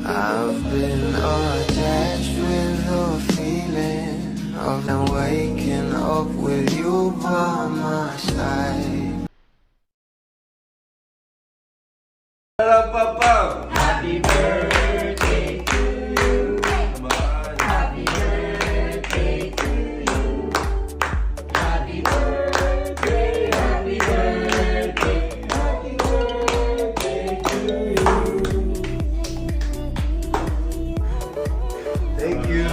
I've been attached with the feeling of now waking up with you by my side. Happy birthday to you. Happy birthday to you. Happy birthday, happy birthday, happy birthday to you. Thank you.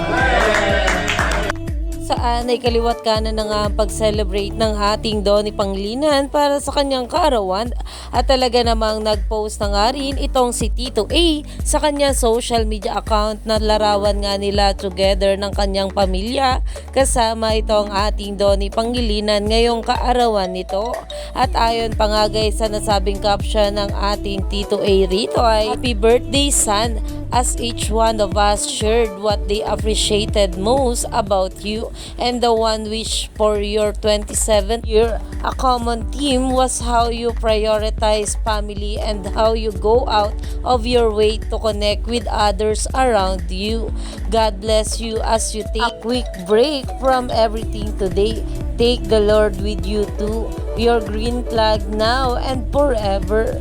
Saan ay kaliwat kanan na nga ang pag-celebrate ng ating Donnie Pangilinan para sa kanyang kaarawan at talaga namang nag-post na nga rin itong si Tito A sa kanyang social media account na larawan nga nila together ng kanyang pamilya kasama itong ating Donnie Pangilinan ngayong kaarawan nito. At ayon pa nga guys sa nasabing caption ng ating Tito A rito ay Happy birthday son, as each one of us shared what they appreciated most about you and the one wish for your 27th year. A common theme was how you prioritize family and how you go out of your way to connect with others around you. God bless you as you take a quick break from everything today. Take the Lord with you too. Your green flag now and forever.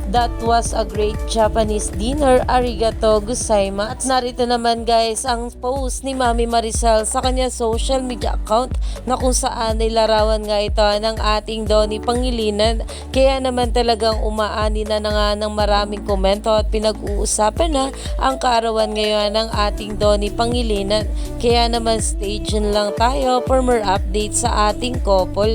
That was a great Japanese dinner. Arigato gozaimasu. At narito naman guys ang post ni Mami Maricel sa kanya social media account na kung saan ay larawan nga ito ng ating Donnie Pangilinan. Kaya naman talagang umaani na nga ng maraming komento at pinag-uusapan na ang kaarawan ngayon ng ating Donnie Pangilinan. Kaya naman stay tuned lang tayo for more updates sa ating couple.